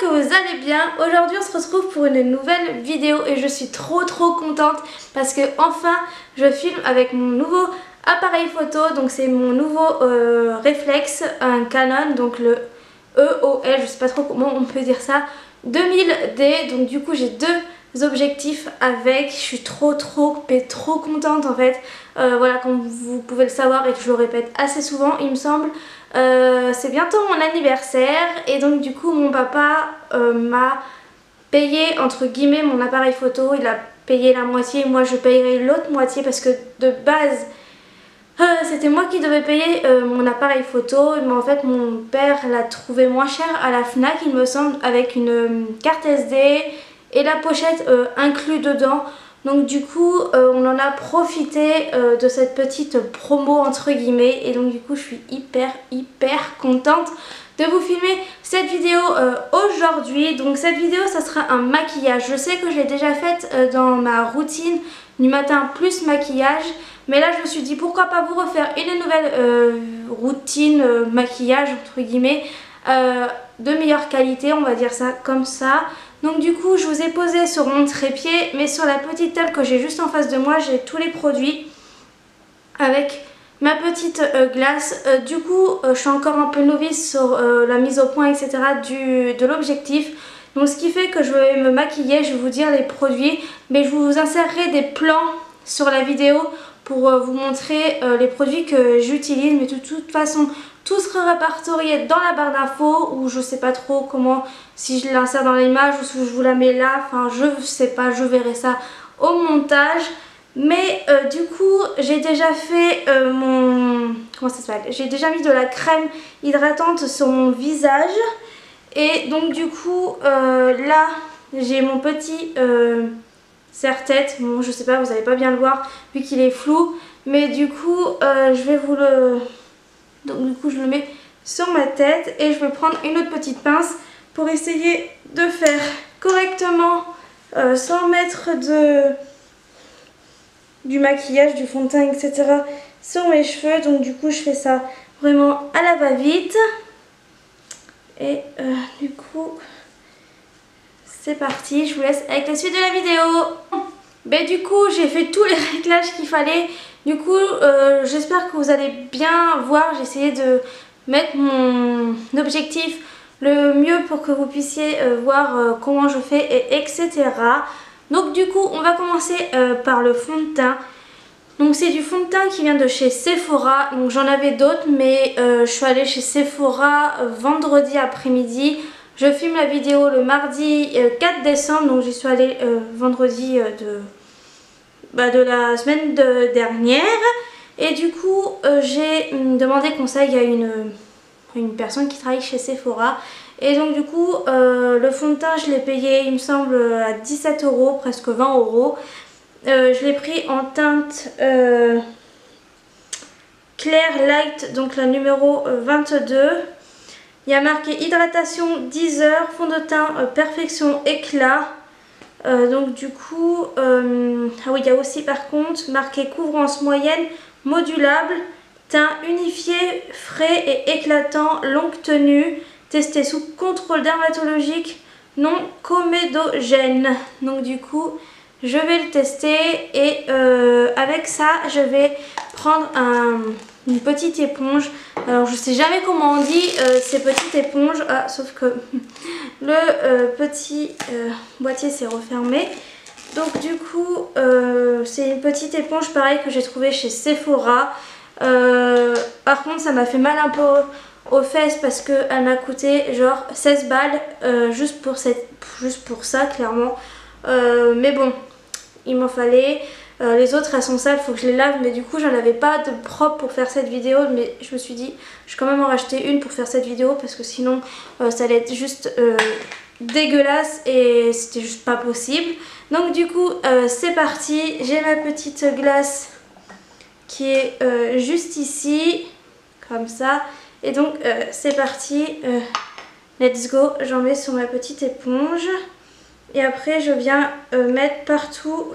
que vous allez bien. Aujourd'hui on se retrouve pour une nouvelle vidéo et je suis trop contente parce que enfin je filme avec mon nouveau appareil photo. Donc c'est mon nouveau réflexe, un Canon, donc le EOL, je sais pas trop comment on peut dire ça, 2000D. Donc du coup j'ai deux objectifs avec, je suis trop contente en fait. Voilà, comme vous pouvez le savoir et que je le répète assez souvent il me semble, c'est bientôt mon anniversaire et donc du coup mon papa m'a payé entre guillemets mon appareil photo. Il a payé la moitié, moi je payerai l'autre moitié parce que de base c'était moi qui devais payer mon appareil photo, mais en fait mon père l'a trouvé moins cher à la Fnac il me semble, avec une carte SD et la pochette inclus dedans. Donc du coup on en a profité de cette petite promo entre guillemets et donc du coup je suis hyper contente de vous filmer cette vidéo aujourd'hui. Donc cette vidéo ça sera un maquillage. Je sais que je l'ai déjà faite dans ma routine du matin plus maquillage, mais là je me suis dit pourquoi pas vous refaire une nouvelle routine maquillage entre guillemets de meilleure qualité, on va dire ça comme ça. Donc du coup je vous ai posé sur mon trépied, mais sur la petite table que j'ai juste en face de moi j'ai tous les produits avec ma petite glace. Du coup je suis encore un peu novice sur la mise au point etc de l'objectif. Donc ce qui fait que je vais me maquiller, je vais vous dire les produits, mais je vous insérerai des plans sur la vidéo pour vous montrer les produits que j'utilise. Mais de toute façon tout sera répertorié dans la barre d'infos, ou je sais pas trop comment, si je l'insère dans l'image ou si je vous la mets là, enfin je sais pas, je verrai ça au montage. Mais du coup j'ai déjà fait comment ça s'appelle, j'ai déjà mis de la crème hydratante sur mon visage. Et donc du coup là j'ai mon petit serre-tête. Bon je sais pas, vous allez pas bien le voir vu qu'il est flou, mais du coup je vais vous le... Donc du coup je le mets sur ma tête et je vais prendre une autre petite pince pour essayer de faire correctement sans mettre du maquillage, du fond de teint etc sur mes cheveux. Donc du coup je fais ça vraiment à la va-vite. Et du coup c'est parti, je vous laisse avec la suite de la vidéo. Ben du coup j'ai fait tous les réglages qu'il fallait. Du coup j'espère que vous allez bien voir. J'ai essayé de mettre mon objectif le mieux pour que vous puissiez voir comment je fais et etc. Donc du coup on va commencer par le fond de teint. Donc c'est du fond de teint qui vient de chez Sephora. Donc j'en avais d'autres, mais je suis allée chez Sephora vendredi après-midi. Je filme la vidéo le mardi 4 décembre, donc j'y suis allée vendredi de la semaine dernière. Et du coup j'ai demandé conseil à une personne qui travaille chez Sephora. Et donc du coup le fond de teint je l'ai payé il me semble à 17 €, presque 20 €. Je l'ai pris en teinte clair light, donc la numéro 22. Il y a marqué hydratation 10 heures, fond de teint perfection éclat. Donc du coup, ah oui, il y a aussi par contre marqué couvrance moyenne modulable, teint unifié, frais et éclatant, longue tenue, testé sous contrôle dermatologique, non comédogène. Donc du coup je vais le tester et avec ça je vais prendre une petite éponge. Alors je sais jamais comment on dit ces petites éponges, sauf que le petit boîtier s'est refermé. Donc du coup c'est une petite éponge pareil que j'ai trouvé chez Sephora. Par contre ça m'a fait mal un peu aux fesses parce qu'elle m'a coûté genre 16 balles juste pour ça clairement. Mais bon, il m'en fallait. Les autres elles sont sales, faut que je les lave, mais du coup j'en avais pas de propre pour faire cette vidéo. Mais je me suis dit je vais quand même en racheter une pour faire cette vidéo parce que sinon ça allait être juste dégueulasse et c'était juste pas possible. Donc du coup c'est parti, j'ai ma petite glace qui est juste ici comme ça. Et donc c'est parti, let's go. J'en mets sur ma petite éponge. Et après je viens mettre partout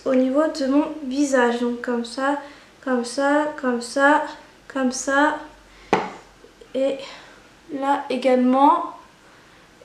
au niveau de mon visage. Donc comme ça, comme ça, comme ça, comme ça. Et là également.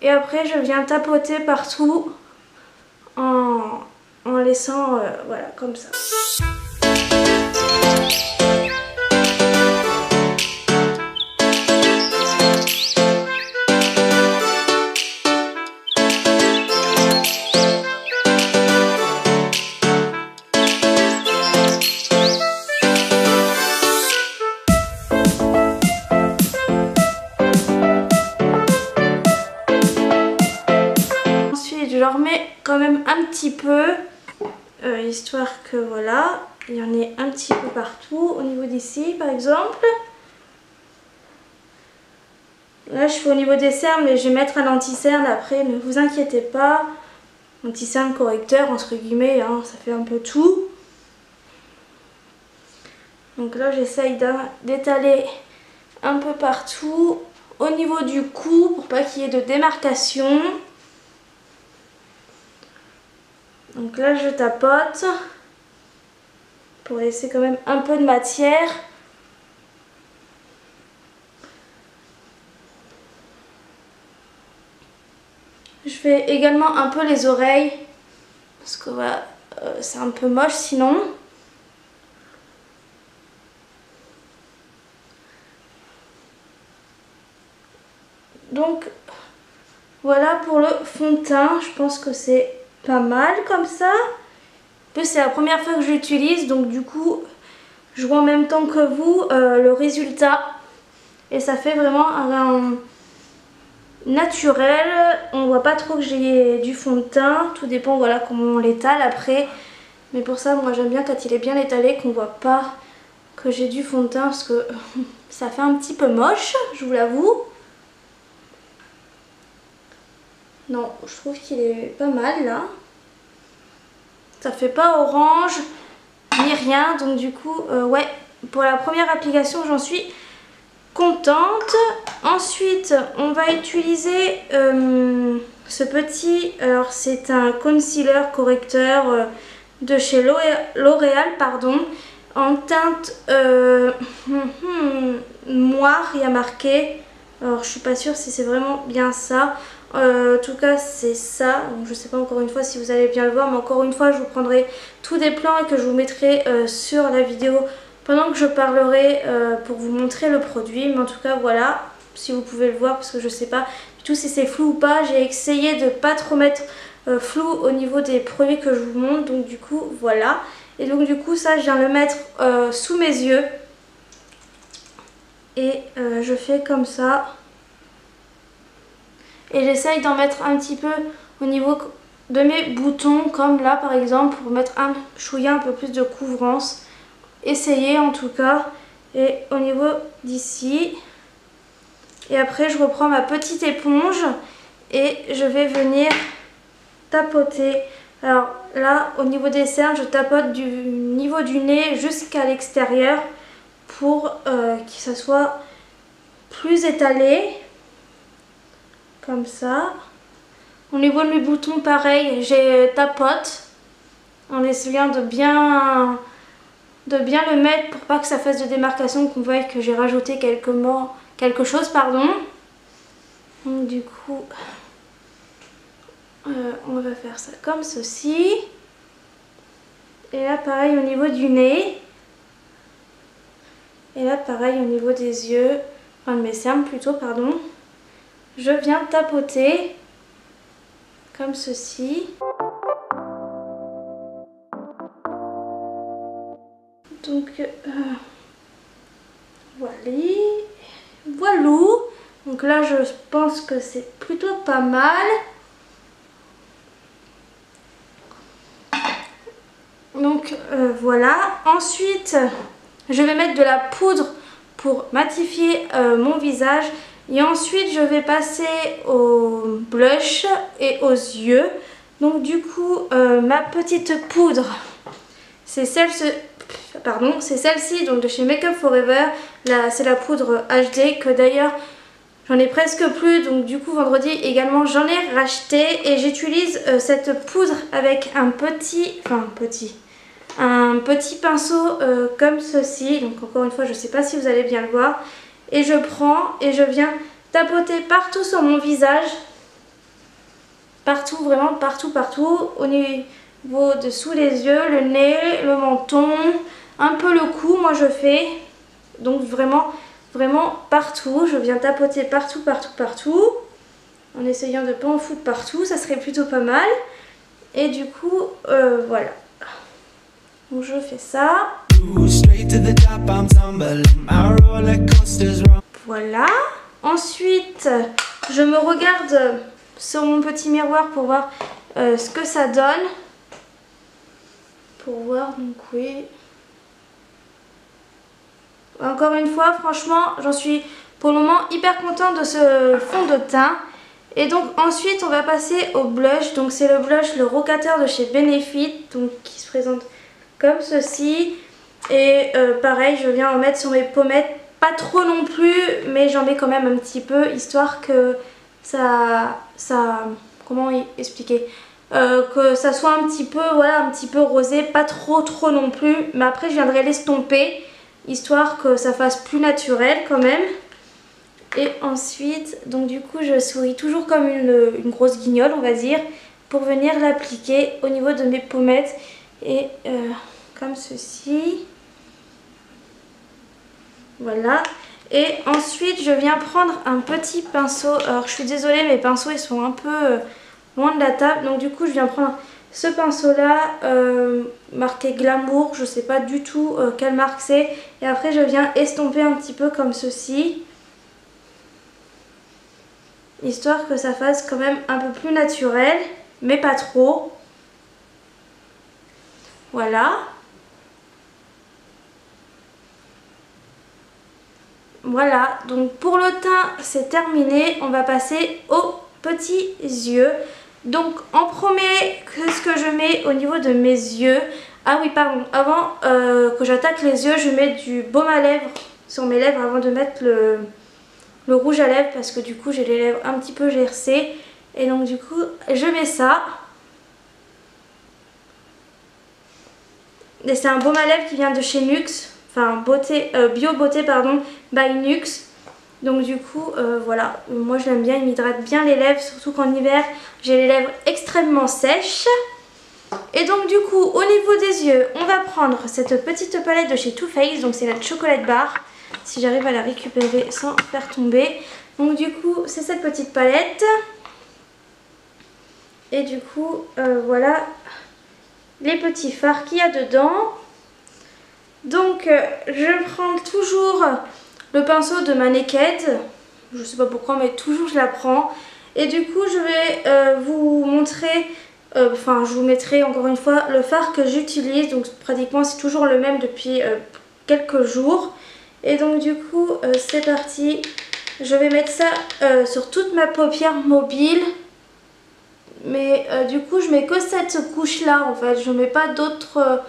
Et après je viens tapoter partout en laissant voilà comme ça. Je remets quand même un petit peu, histoire que voilà, il y en ait un petit peu partout, au niveau d'ici par exemple. Là je fais au niveau des cernes, mais je vais mettre un anti-cerne après, ne vous inquiétez pas. Anti-cerne correcteur entre guillemets, hein, ça fait un peu tout. Donc là j'essaye d'étaler un peu partout, au niveau du cou, pour pas qu'il y ait de démarcation. Donc là je tapote pour laisser quand même un peu de matière. Je fais également un peu les oreilles parce que voilà, c'est un peu moche sinon. Donc voilà pour le fond de teint, je pense que c'est pas mal comme ça. En plus c'est la première fois que je l'utilise, donc du coup je vois en même temps que vous le résultat. Et ça fait vraiment un naturel. On voit pas trop que j'ai du fond de teint. Tout dépend voilà comment on l'étale après. Mais pour ça moi j'aime bien quand il est bien étalé, qu'on voit pas que j'ai du fond de teint, parce que ça fait un petit peu moche, je vous l'avoue. Non, je trouve qu'il est pas mal là. Ça fait pas orange ni rien, donc du coup ouais, pour la première application j'en suis contente. Ensuite on va utiliser ce petit, alors c'est un concealer correcteur de chez L'Oréal pardon, en teinte moire, il y a marqué. Alors je suis pas sûre si c'est vraiment bien ça. En tout cas c'est ça, donc je sais pas encore une fois si vous allez bien le voir, mais encore une fois je vous prendrai tous des plans et que je vous mettrai sur la vidéo pendant que je parlerai pour vous montrer le produit. Mais en tout cas voilà, si vous pouvez le voir, parce que je sais pas du tout si c'est flou ou pas. J'ai essayé de pas trop mettre flou au niveau des produits que je vous montre, donc du coup voilà. Et donc du coup ça je viens le mettre sous mes yeux et je fais comme ça. Et j'essaye d'en mettre un petit peu au niveau de mes boutons, comme là par exemple, pour mettre un chouïa un peu plus de couvrance. Essayez en tout cas. Et au niveau d'ici. Et après je reprends ma petite éponge et je vais venir tapoter. Alors là au niveau des cernes, je tapote du niveau du nez jusqu'à l'extérieur pour que ça soit plus étalé. Comme ça. Au niveau de mes boutons, pareil, j'ai tapote en essayant de bien le mettre pour pas que ça fasse de démarcation, qu'on voit que j'ai rajouté quelque chose, pardon. Donc du coup, on va faire ça comme ceci. Et là, pareil au niveau du nez. Et là, pareil au niveau des yeux, enfin de mes cernes plutôt, pardon. Je viens tapoter comme ceci. Donc voilà. Donc là je pense que c'est plutôt pas mal. Donc voilà. Ensuite je vais mettre de la poudre pour matifier mon visage. Et ensuite je vais passer au blush et aux yeux. Donc du coup ma petite poudre, c'est celle-ci, donc de chez Make Up For Ever. Là c'est la poudre HD que d'ailleurs j'en ai presque plus. Donc du coup vendredi également j'en ai racheté. Et j'utilise cette poudre avec un petit pinceau comme ceci. Donc encore une fois je ne sais pas si vous allez bien le voir. Et je prends et je viens tapoter partout sur mon visage partout, vraiment partout, partout, au niveau de sous les yeux, le nez, le menton, un peu le cou, moi je fais, donc vraiment, vraiment partout, je viens tapoter partout, partout, partout, en essayant de ne pas en foutre partout, ça serait plutôt pas mal, et du coup, voilà, donc je fais ça, voilà, ensuite, je me regarde sur mon petit miroir pour voir ce que ça donne. Pour voir, donc oui. Encore une fois, franchement, j'en suis pour le moment hyper contente de ce fond de teint. Et donc ensuite, on va passer au blush. Donc c'est le blush, le Rocateur de chez Benefit, donc qui se présente comme ceci. Et pareil, je viens en mettre sur mes pommettes. Pas trop non plus, mais j'en mets quand même un petit peu, histoire que ça comment expliquer, que ça soit un petit peu, voilà, un petit peu rosé, pas trop non plus, mais après je viendrai l'estomper, histoire que ça fasse plus naturel quand même. Et ensuite, donc du coup je souris toujours comme une grosse guignole, on va dire, pour venir l'appliquer au niveau de mes pommettes, et comme ceci. Voilà, et ensuite je viens prendre un petit pinceau. Alors je suis désolée, mes pinceaux ils sont un peu loin de la table, donc du coup je viens prendre ce pinceau là marqué Glamour, je sais pas du tout quelle marque c'est, et après je viens estomper un petit peu comme ceci, histoire que ça fasse quand même un peu plus naturel, mais pas trop. Voilà. Voilà, donc pour le teint c'est terminé, on va passer aux petits yeux. Donc en premier, qu'est-ce que je mets au niveau de mes yeux? Ah oui, pardon, avant que j'attaque les yeux, je mets du baume à lèvres sur mes lèvres avant de mettre le rouge à lèvres, parce que du coup j'ai les lèvres un petit peu gercées. Et donc du coup je mets ça. Et c'est un baume à lèvres qui vient de chez NYX. Enfin, Bio Beauté, pardon, by NYX. Donc du coup, voilà, moi je l'aime bien, il m'hydrate bien les lèvres, surtout qu'en hiver, j'ai les lèvres extrêmement sèches. Et donc du coup, au niveau des yeux, on va prendre cette petite palette de chez Too Faced, donc c'est la Chocolate Bar, si j'arrive à la récupérer sans faire tomber. Donc du coup, c'est cette petite palette. Et du coup, voilà les petits fards qu'il y a dedans. Donc je prends toujours le pinceau de ma Naked, je sais pas pourquoi mais toujours je la prends, et du coup je vais vous montrer, enfin je vous mettrai encore une fois le fard que j'utilise, donc pratiquement c'est toujours le même depuis quelques jours. Et donc du coup c'est parti, je vais mettre ça sur toute ma paupière mobile, mais du coup je mets que cette couche là en fait, je mets pas d'autres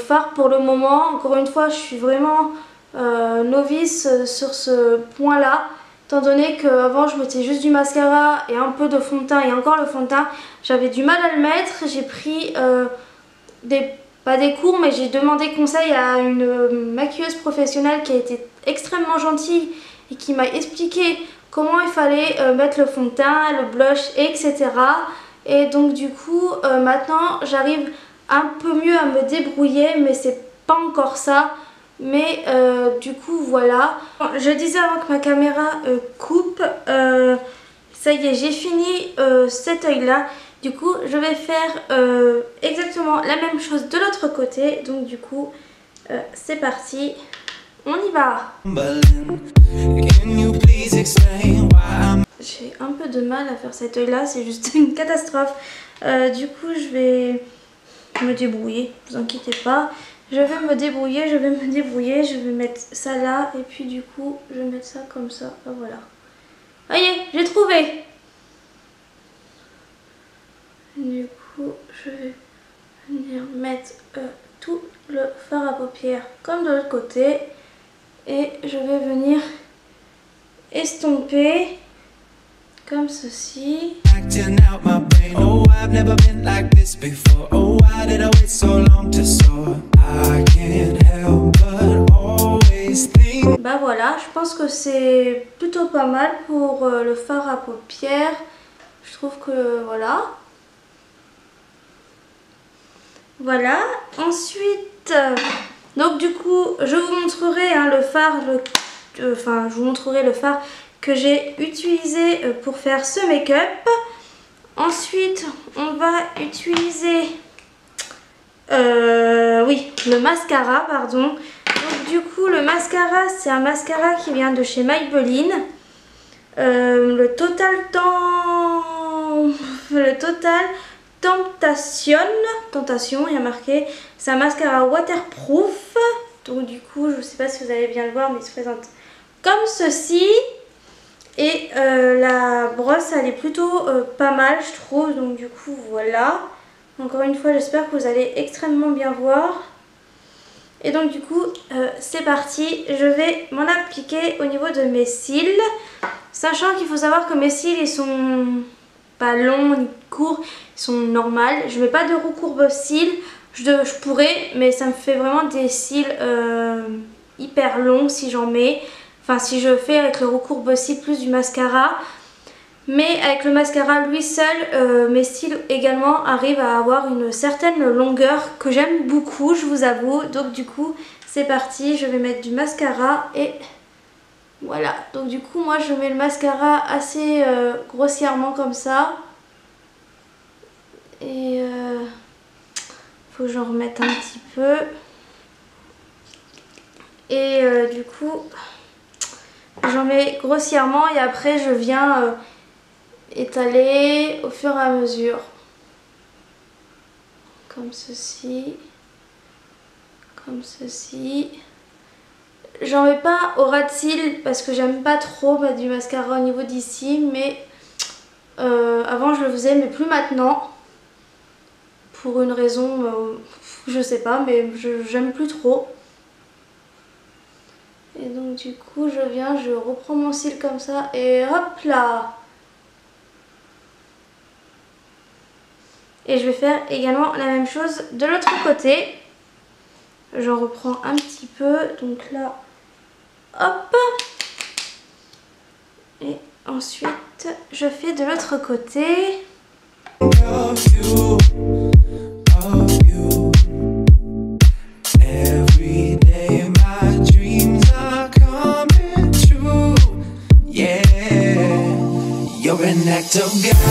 fard pour le moment. Encore une fois, je suis vraiment novice sur ce point là, étant donné qu'avant je mettais juste du mascara et un peu de fond de teint, et encore le fond de teint j'avais du mal à le mettre. J'ai pris pas des cours, mais j'ai demandé conseil à une maquilleuse professionnelle qui a été extrêmement gentille et qui m'a expliqué comment il fallait mettre le fond de teint, le blush, etc. Et donc du coup maintenant j'arrive un peu mieux à me débrouiller, mais c'est pas encore ça. Mais du coup voilà, je disais avant que ma caméra coupe, ça y est, j'ai fini cet œil là. Du coup je vais faire exactement la même chose de l'autre côté. Donc du coup c'est parti, on y va. J'ai un peu de mal à faire cet œil là, c'est juste une catastrophe. Du coup je vais me débrouiller, vous inquiétez pas, je vais me débrouiller, je vais mettre ça là, et puis du coup je vais mettre ça comme ça, voilà. Ça y est, j'ai trouvé. Du coup je vais venir mettre tout le fard à paupières comme de l'autre côté, et je vais venir estomper comme ceci. Bah voilà, je pense que c'est plutôt pas mal pour le fard à paupières. Je trouve que voilà. Voilà. Ensuite, donc du coup, je vous montrerai hein, le fard, enfin je vous montrerai le fard que j'ai utilisé pour faire ce make-up. Ensuite, on va utiliser oui, le mascara, pardon. Donc du coup, le mascara, c'est un mascara qui vient de chez Maybelline. Le Total Tentation, il y a marqué. C'est un mascara waterproof. Donc du coup, je ne sais pas si vous allez bien le voir, mais il se présente comme ceci. Et la brosse, elle est plutôt pas mal, je trouve. Donc du coup, voilà. Encore une fois, j'espère que vous allez extrêmement bien voir. Et donc du coup, c'est parti. Je vais m'en appliquer au niveau de mes cils. Sachant qu'il faut savoir que mes cils, ils sont pas longs ni courts. Ils sont normaux. Je mets pas de recourbe cils. Je pourrais, mais ça me fait vraiment des cils hyper longs si j'en mets. Enfin, si je fais avec le recourbe cils plus du mascara. Mais avec le mascara lui seul, mes cils également arrivent à avoir une certaine longueur que j'aime beaucoup, je vous avoue. Donc du coup, c'est parti, je vais mettre du mascara et voilà. Donc du coup, moi je mets le mascara assez grossièrement comme ça. Et faut que j'en remette un petit peu. Et du coup, j'en mets grossièrement et après je viens... étaler au fur et à mesure comme ceci, j'en mets pas au ras de cils parce que j'aime pas trop mettre du mascara au niveau d'ici, mais avant je le faisais mais plus maintenant pour une raison je sais pas, mais j'aime plus trop. Et donc du coup je reprends mon cil comme ça et hop là. Et je vais faire également la même chose de l'autre côté. J'en reprends un petit peu. Donc là, hop. Et ensuite, je fais de l'autre côté.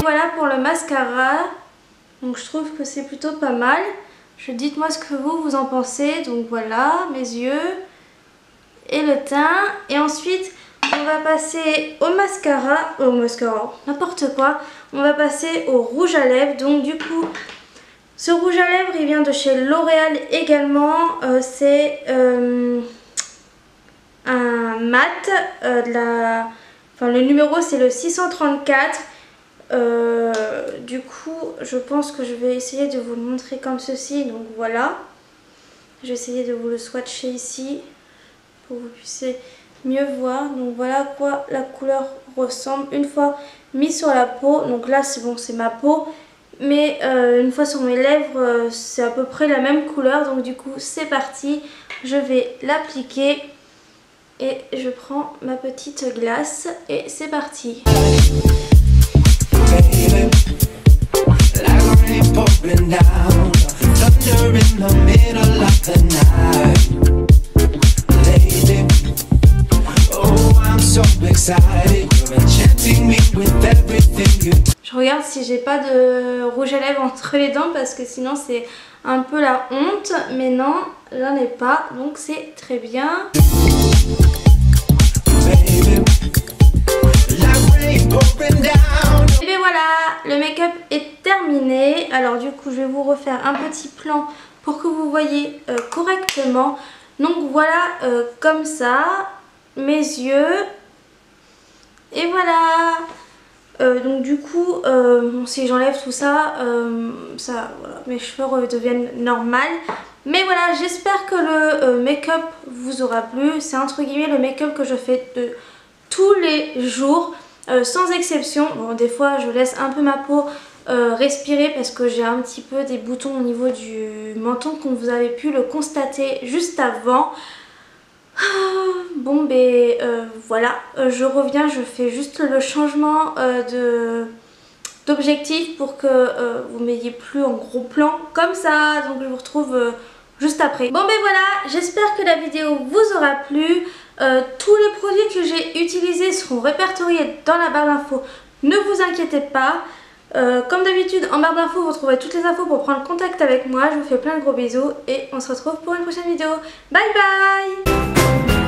Voilà pour le mascara. Donc je trouve que c'est plutôt pas mal. Dites-moi ce que vous en pensez. Donc voilà, mes yeux et le teint. Et ensuite, on va passer au mascara. N'importe quoi. On va passer au rouge à lèvres. Donc du coup, ce rouge à lèvres, il vient de chez L'Oréal également. C'est un mat. Le numéro, c'est le 634. Du coup je pense que je vais essayer de vous le montrer comme ceci. Donc voilà, je vais essayer de vous le swatcher ici pour que vous puissiez mieux voir. Donc voilà à quoi la couleur ressemble une fois mis sur la peau. Donc là c'est bon, c'est ma peau, mais une fois sur mes lèvres c'est à peu près la même couleur. Donc du coup c'est parti, je vais l'appliquer et je prends ma petite glace et c'est parti. Je regarde si j'ai pas de rouge à lèvres entre les dents parce que sinon c'est un peu la honte, mais non, j'en ai pas, donc c'est très bien. Et bien voilà, le make-up est terminé. Alors du coup je vais vous refaire un petit plan pour que vous voyez correctement. Donc voilà, comme ça, mes yeux. Et voilà. Donc du coup, si j'enlève tout ça, voilà, mes cheveux redeviennent normaux. Mais voilà, j'espère que le make-up vous aura plu. C'est entre guillemets le make-up que je fais de tous les jours. Sans exception. Bon, des fois je laisse un peu ma peau respirer parce que j'ai un petit peu des boutons au niveau du menton, comme vous avez pu le constater juste avant. Bon ben voilà, je reviens, je fais juste le changement de d'objectifs pour que vous m'ayez plus en gros plan comme ça. Donc je vous retrouve juste après. Bon ben voilà, j'espère que la vidéo vous aura plu. Tous les produits que j'ai utilisés seront répertoriés dans la barre d'infos. Ne vous inquiétez pas. Comme d'habitude en barre d'infos vous trouverez toutes les infos pour prendre contact avec moi. Je vous fais plein de gros bisous et on se retrouve pour une prochaine vidéo. Bye bye.